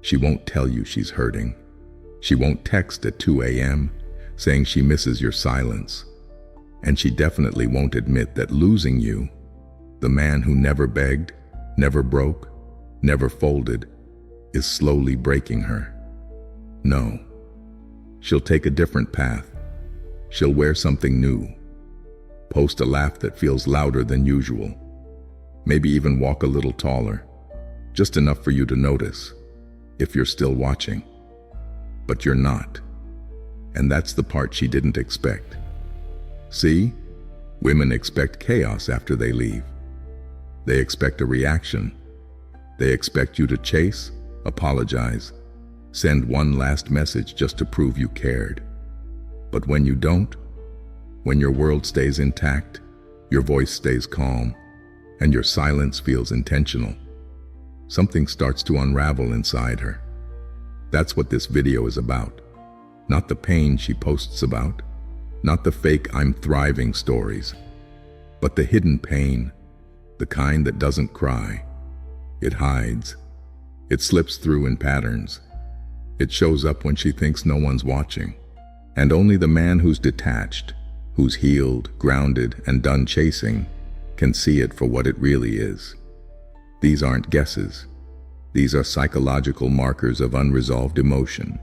She won't tell you she's hurting. She won't text at 2 a.m. saying she misses your silence. And she definitely won't admit that losing you, the man who never begged, never broke, never folded, is slowly breaking her. No. She'll take a different path. She'll wear something new. Post a laugh that feels louder than usual. Maybe even walk a little taller. Just enough for you to notice, if you're still watching. But you're not. And that's the part she didn't expect. See? Women expect chaos after they leave. They expect a reaction. They expect you to chase, apologize, send one last message just to prove you cared. But when you don't, when your world stays intact, your voice stays calm, and your silence feels intentional, something starts to unravel inside her. That's what this video is about. Not the pain she posts about, not the fake "I'm thriving" stories, but the hidden pain, the kind that doesn't cry. It hides. It slips through in patterns. It shows up when she thinks no one's watching. And only the man who's detached, who's healed, grounded, and done chasing, can see it for what it really is. These aren't guesses. These are psychological markers of unresolved emotion.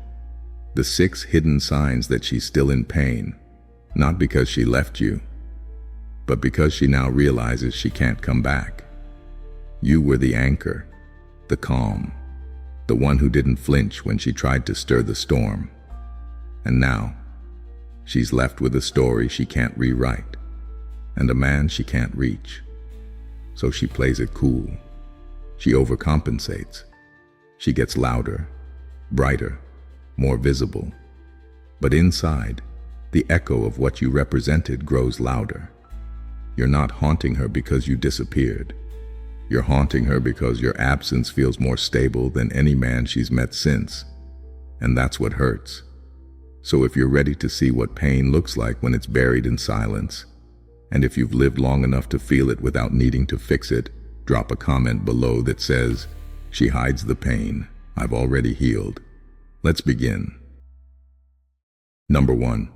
The 6 hidden signs that she's still in pain, not because she left you, but because she now realizes she can't come back. You were the anchor, the calm, the one who didn't flinch when she tried to stir the storm. And now, she's left with a story she can't rewrite, and a man she can't reach. So she plays it cool. She overcompensates. She gets louder, brighter, more visible. But inside, the echo of what you represented grows louder. You're not haunting her because you disappeared. You're haunting her because your absence feels more stable than any man she's met since. And that's what hurts. So if you're ready to see what pain looks like when it's buried in silence, and if you've lived long enough to feel it without needing to fix it, drop a comment below that says, "She hides the pain. I've already healed." Let's begin. Number 1.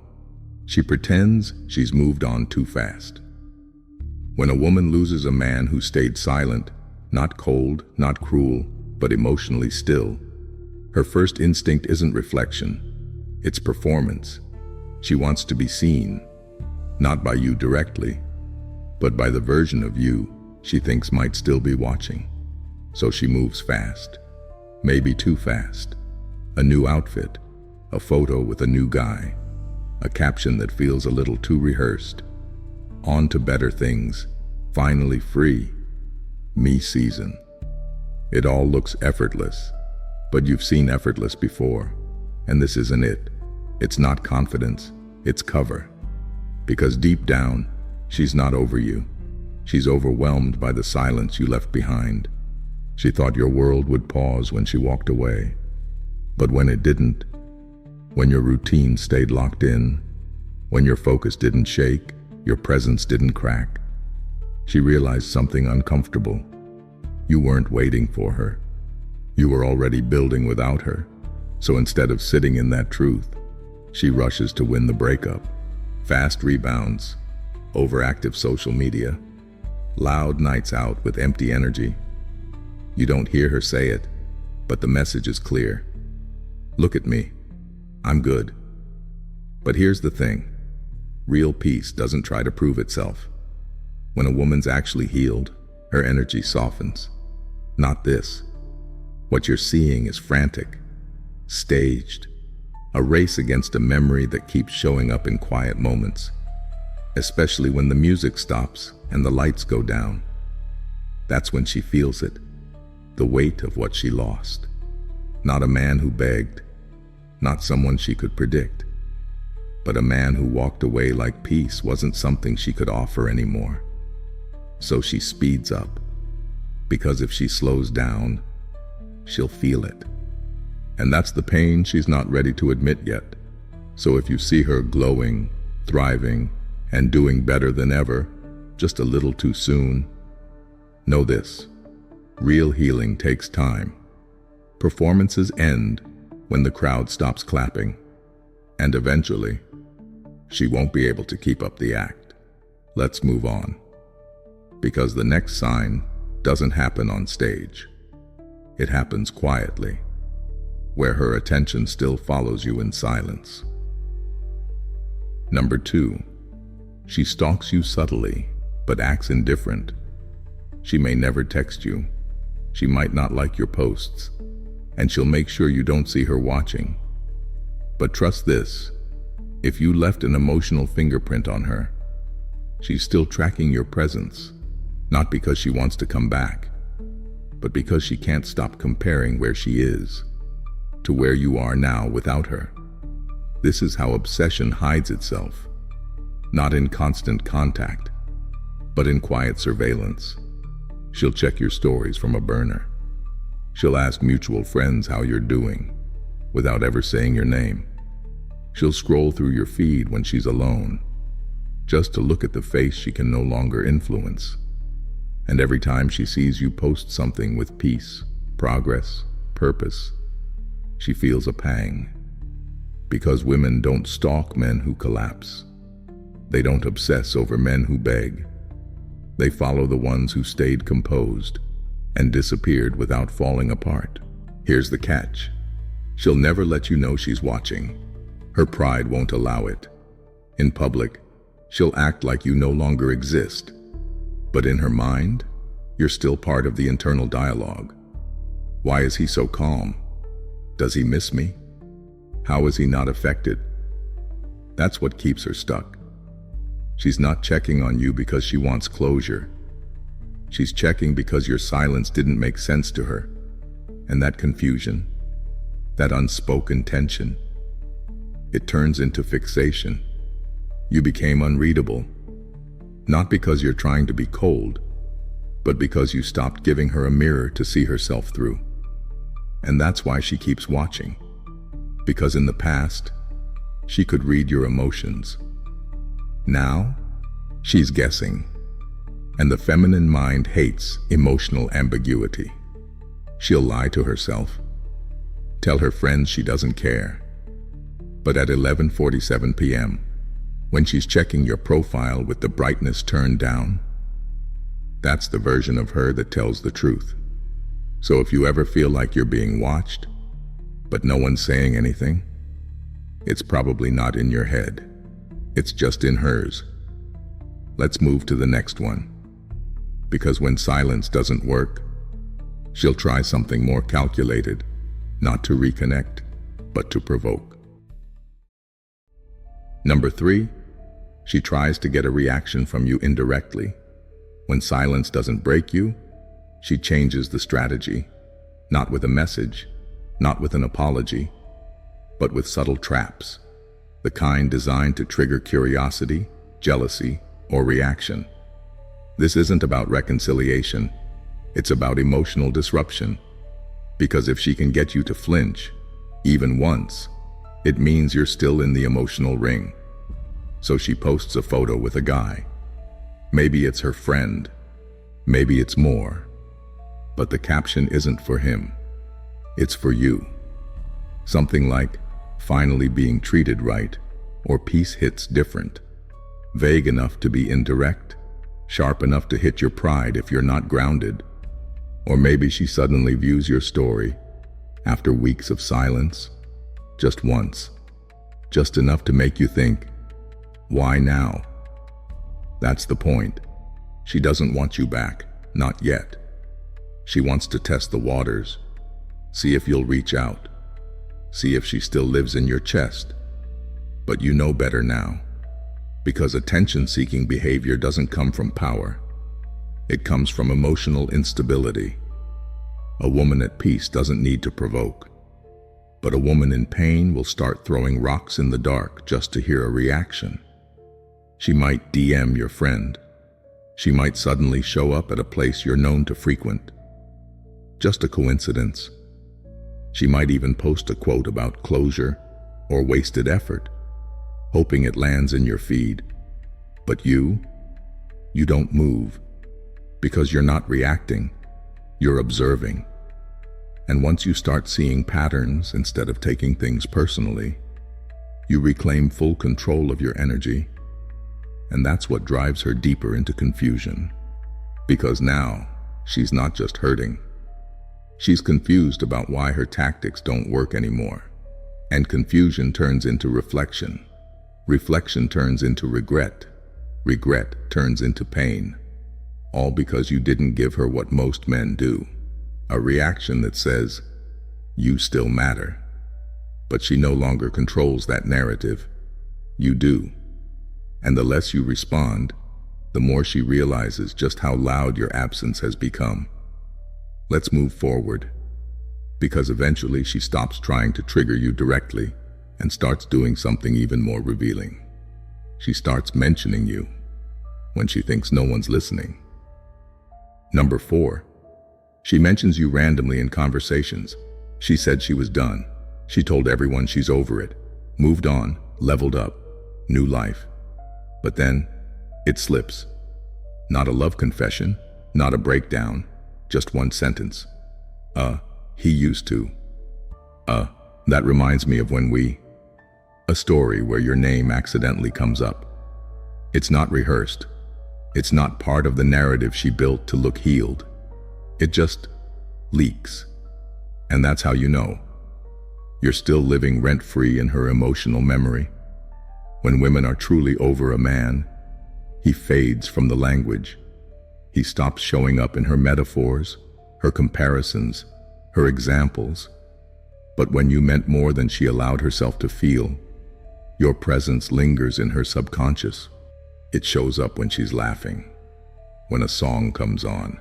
She pretends she's moved on too fast. When a woman loses a man who stayed silent, not cold, not cruel, but emotionally still, her first instinct isn't reflection, it's performance. She wants to be seen, not by you directly, but by the version of you she thinks might still be watching. So she moves fast, maybe too fast. A new outfit, a photo with a new guy, a caption that feels a little too rehearsed. On to better things, finally free. Me season. It all looks effortless, but you've seen effortless before, and this isn't it. It's not confidence, it's cover. Because deep down, she's not over you. She's overwhelmed by the silence you left behind. She thought your world would pause when she walked away. But when it didn't, when your routine stayed locked in, when your focus didn't shake, your presence didn't crack, she realized something uncomfortable. You weren't waiting for her. You were already building without her. So instead of sitting in that truth, she rushes to win the breakup. Fast rebounds, overactive social media, loud nights out with empty energy. You don't hear her say it, but the message is clear. Look at me. I'm good. But here's the thing. Real peace doesn't try to prove itself. When a woman's actually healed, her energy softens. Not this. What you're seeing is frantic, staged, a race against a memory that keeps showing up in quiet moments, especially when the music stops and the lights go down. That's when she feels it, the weight of what she lost. Not a man who begged, not someone she could predict, but a man who walked away like peace wasn't something she could offer anymore. So she speeds up, because if she slows down, she'll feel it. And that's the pain she's not ready to admit yet. So if you see her glowing, thriving, and doing better than ever, just a little too soon, know this: real healing takes time. Performances end when the crowd stops clapping, and eventually, she won't be able to keep up the act. Let's move on. Because the next sign doesn't happen on stage. It happens quietly, where her attention still follows you in silence. Number 2, she stalks you subtly, but acts indifferent. She may never text you. She might not like your posts, and she'll make sure you don't see her watching. But trust this, if you left an emotional fingerprint on her, she's still tracking your presence, not because she wants to come back, but because she can't stop comparing where she is to where you are now without her. This is how obsession hides itself, not in constant contact, but in quiet surveillance. She'll check your stories from a burner. She'll ask mutual friends how you're doing, without ever saying your name. She'll scroll through your feed when she's alone, just to look at the face she can no longer influence. And every time she sees you post something with peace, progress, purpose, she feels a pang. Because women don't stalk men who collapse. They don't obsess over men who beg. They follow the ones who stayed composed and disappeared without falling apart. Here's the catch. She'll never let you know she's watching. Her pride won't allow it. In public, she'll act like you no longer exist. But in her mind, you're still part of the internal dialogue. Why is he so calm? Does he miss me? How is he not affected? That's what keeps her stuck. She's not checking on you because she wants closure. She's checking because your silence didn't make sense to her. And that confusion, that unspoken tension, it turns into fixation. You became unreadable, not because you're trying to be cold, but because you stopped giving her a mirror to see herself through. And that's why she keeps watching. Because in the past, she could read your emotions. Now, she's guessing. And the feminine mind hates emotional ambiguity. She'll lie to herself, tell her friends she doesn't care. But at 11:47 p.m., when she's checking your profile with the brightness turned down, that's the version of her that tells the truth. So if you ever feel like you're being watched, but no one's saying anything, it's probably not in your head. It's just in hers. Let's move to the next one. Because when silence doesn't work, she'll try something more calculated, not to reconnect, but to provoke. Number 3, she tries to get a reaction from you indirectly. When silence doesn't break you, she changes the strategy, not with a message, not with an apology, but with subtle traps, the kind designed to trigger curiosity, jealousy, or reaction. This isn't about reconciliation, it's about emotional disruption. Because if she can get you to flinch, even once, it means you're still in the emotional ring. So she posts a photo with a guy. Maybe it's her friend, maybe it's more. But the caption isn't for him, it's for you. Something like, finally being treated right, or peace hits different. Vague enough to be indirect, sharp enough to hit your pride if you're not grounded. Or maybe she suddenly views your story, after weeks of silence, just once, just enough to make you think, why now? That's the point. She doesn't want you back, not yet. She wants to test the waters, see if you'll reach out, see if she still lives in your chest. But you know better now, because attention-seeking behavior doesn't come from power. It comes from emotional instability. A woman at peace doesn't need to provoke, but a woman in pain will start throwing rocks in the dark just to hear a reaction. She might DM your friend. She might suddenly show up at a place you're known to frequent. Just a coincidence. She might even post a quote about closure or wasted effort, hoping it lands in your feed. But you don't move, because you're not reacting, you're observing. And once you start seeing patterns instead of taking things personally, you reclaim full control of your energy, and that's what drives her deeper into confusion. Because now, she's not just hurting. She's confused about why her tactics don't work anymore. And confusion turns into reflection. Reflection turns into regret. Regret turns into pain. All because you didn't give her what most men do. A reaction that says, "You still matter." But she no longer controls that narrative. You do. And the less you respond, the more she realizes just how loud your absence has become. Let's move forward. Because eventually she stops trying to trigger you directly and starts doing something even more revealing. She starts mentioning you when she thinks no one's listening. Number 4. She mentions you randomly in conversations. She said she was done. She told everyone she's over it, moved on, leveled up, new life. But then, it slips. Not a love confession, not a breakdown, just one sentence. He used to. That reminds me of when we. A story where your name accidentally comes up. It's not rehearsed. It's not part of the narrative she built to look healed. It just leaks. And that's how you know. You're still living rent-free in her emotional memory. When women are truly over a man, he fades from the language. He stops showing up in her metaphors, her comparisons, her examples. But when you meant more than she allowed herself to feel, your presence lingers in her subconscious. It shows up when she's laughing, when a song comes on,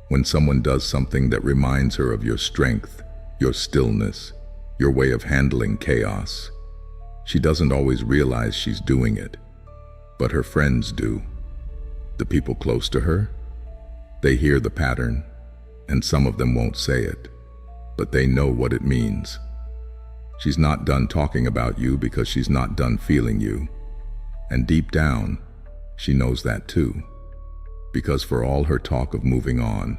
when someone does something that reminds her of your strength, your stillness, your way of handling chaos. She doesn't always realize she's doing it, but her friends do. The people close to her, they hear the pattern, and some of them won't say it, but they know what it means. She's not done talking about you because she's not done feeling you. And deep down, she knows that too. Because for all her talk of moving on,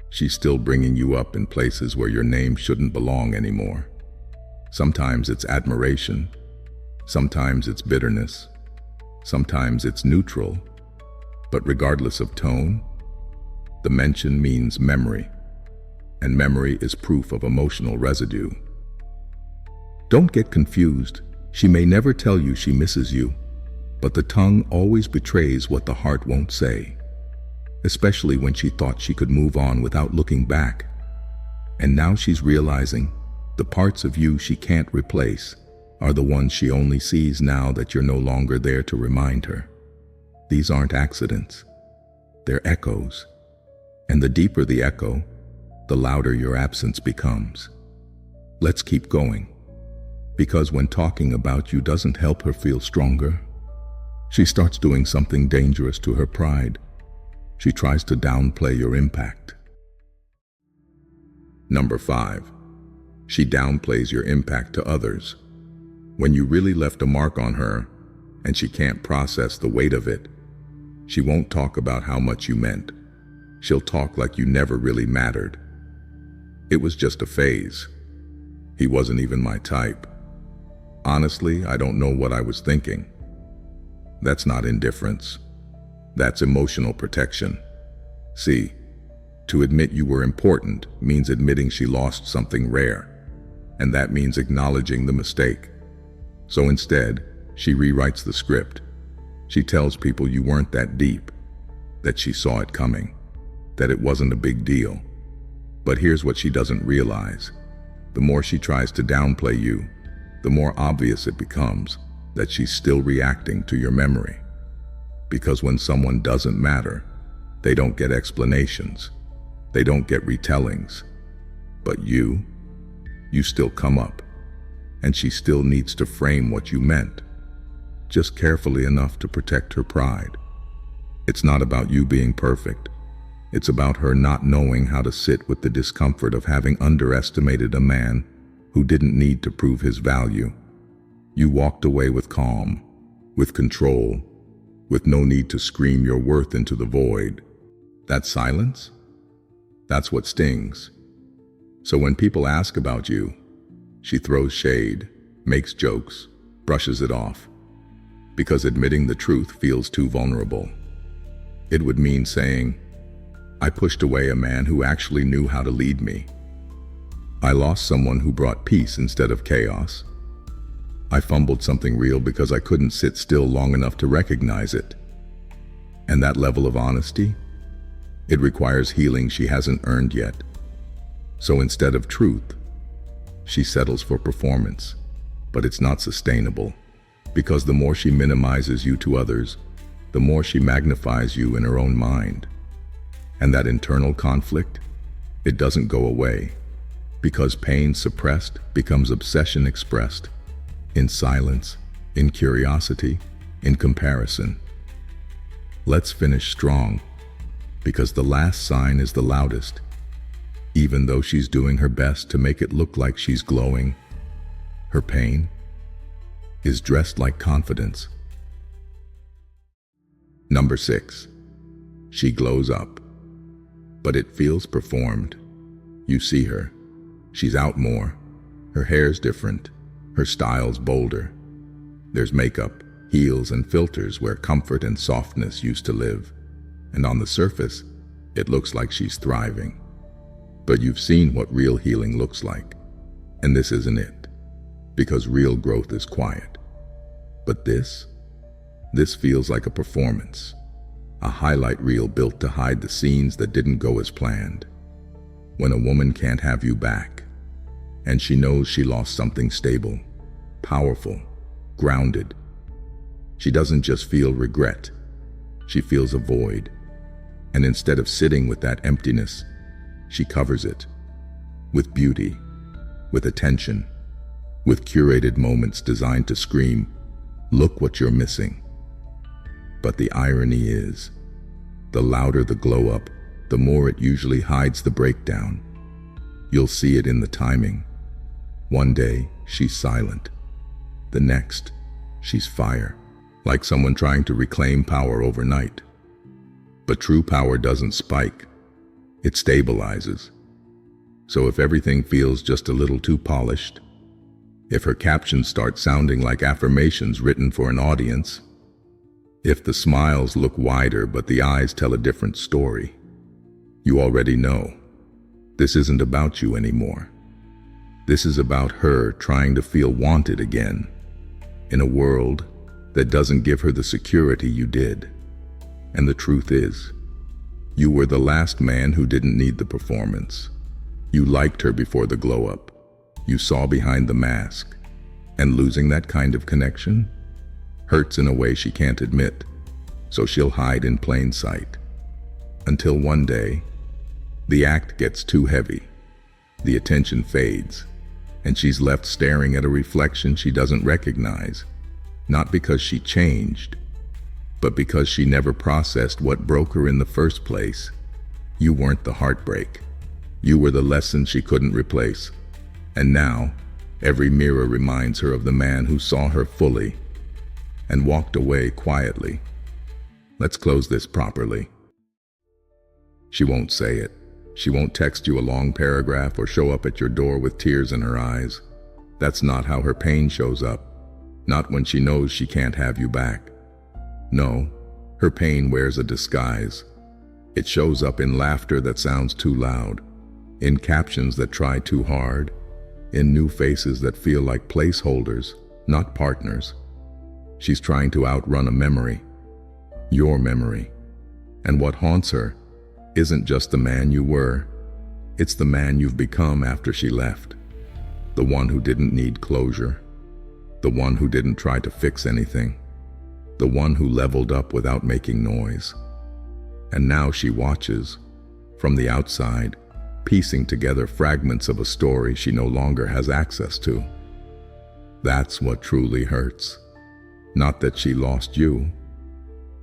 she's still bringing you up in places where your name shouldn't belong anymore. Sometimes it's admiration, sometimes it's bitterness, sometimes it's neutral, but regardless of tone, the mention means memory, and memory is proof of emotional residue. Don't get confused. She may never tell you she misses you, but the tongue always betrays what the heart won't say, especially when she thought she could move on without looking back. And now she's realizing the parts of you she can't replace are the ones she only sees now that you're no longer there to remind her. These aren't accidents. They're echoes. And the deeper the echo, the louder your absence becomes. Let's keep going. Because when talking about you doesn't help her feel stronger, she starts doing something dangerous to her pride. She tries to downplay your impact. Number 5. She downplays your impact to others. When you really left a mark on her, and she can't process the weight of it, she won't talk about how much you meant. She'll talk like you never really mattered. It was just a phase. He wasn't even my type. Honestly, I don't know what I was thinking. That's not indifference. That's emotional protection. See, to admit you were important means admitting she lost something rare, and that means acknowledging the mistake. So instead, she rewrites the script. She tells people you weren't that deep, that she saw it coming, that it wasn't a big deal. But here's what she doesn't realize. The more she tries to downplay you, the more obvious it becomes that she's still reacting to your memory. Because when someone doesn't matter, they don't get explanations. They don't get retellings. But you still come up, and she still needs to frame what you meant, just carefully enough to protect her pride. It's not about you being perfect. It's about her not knowing how to sit with the discomfort of having underestimated a man who didn't need to prove his value. You walked away with calm, with control, with no need to scream your worth into the void. That silence? That's what stings. So when people ask about you, she throws shade, makes jokes, brushes it off, because admitting the truth feels too vulnerable. It would mean saying, I pushed away a man who actually knew how to lead me. I lost someone who brought peace instead of chaos. I fumbled something real because I couldn't sit still long enough to recognize it. And that level of honesty? It requires healing she hasn't earned yet. So instead of truth, she settles for performance. But it's not sustainable, because the more she minimizes you to others, the more she magnifies you in her own mind. And that internal conflict, it doesn't go away, because pain suppressed becomes obsession expressed, in silence, in curiosity, in comparison. Let's finish strong, because the last sign is the loudest. Even though she's doing her best to make it look like she's glowing, her pain is dressed like confidence. Number 6. She glows up, but it feels performed. You see her. She's out more. Her hair's different. Her style's bolder. There's makeup, heels, and filters where comfort and softness used to live. And on the surface, it looks like she's thriving. But you've seen what real healing looks like. And this isn't it. Because real growth is quiet. But this feels like a performance. A highlight reel built to hide the scenes that didn't go as planned. When a woman can't have you back, and she knows she lost something stable, powerful, grounded. She doesn't just feel regret, she feels a void. And instead of sitting with that emptiness, she covers it with beauty, with attention, with curated moments designed to scream, look what you're missing. But the irony is, the louder the glow up, the more it usually hides the breakdown. You'll see it in the timing. One day, she's silent. The next, she's fire, like someone trying to reclaim power overnight. But true power doesn't spike. It stabilizes. So if everything feels just a little too polished, if her captions start sounding like affirmations written for an audience, if the smiles look wider but the eyes tell a different story, you already know. This isn't about you anymore. This is about her trying to feel wanted again, in a world that doesn't give her the security you did. And the truth is, you were the last man who didn't need the performance. You liked her before the glow up. You saw behind the mask. And losing that kind of connection hurts in a way she can't admit, so she'll hide in plain sight. Until one day, the act gets too heavy, the attention fades, and she's left staring at a reflection she doesn't recognize, not because she changed, but because she never processed what broke her in the first place. You weren't the heartbreak. You were the lesson she couldn't replace. And now, every mirror reminds her of the man who saw her fully and walked away quietly. Let's close this properly. She won't say it. She won't text you a long paragraph or show up at your door with tears in her eyes. That's not how her pain shows up. Not when she knows she can't have you back. No, her pain wears a disguise. It shows up in laughter that sounds too loud, in captions that try too hard, in new faces that feel like placeholders, not partners. She's trying to outrun a memory, your memory. And what haunts her isn't just the man you were, it's the man you've become after she left. The one who didn't need closure, the one who didn't try to fix anything, the one who leveled up without making noise. And now she watches, from the outside, piecing together fragments of a story she no longer has access to. That's what truly hurts. Not that she lost you,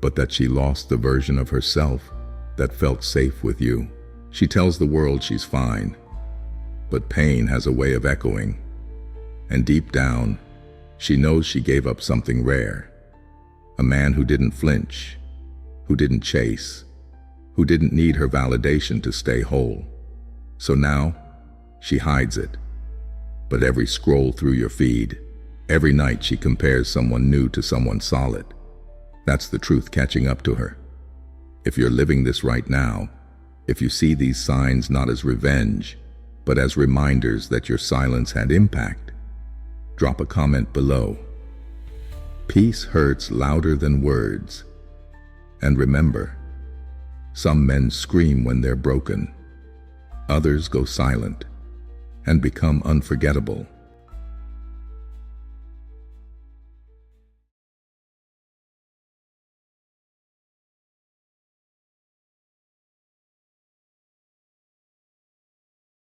but that she lost the version of herself that felt safe with you. She tells the world she's fine, but pain has a way of echoing. And deep down, she knows she gave up something rare. A man who didn't flinch, who didn't chase, who didn't need her validation to stay whole. So now, she hides it. But every scroll through your feed, every night she compares someone new to someone solid. That's the truth catching up to her. If you're living this right now, if you see these signs not as revenge, but as reminders that your silence had impact, drop a comment below. Peace hurts louder than words. And remember, some men scream when they're broken. Others go silent and become unforgettable.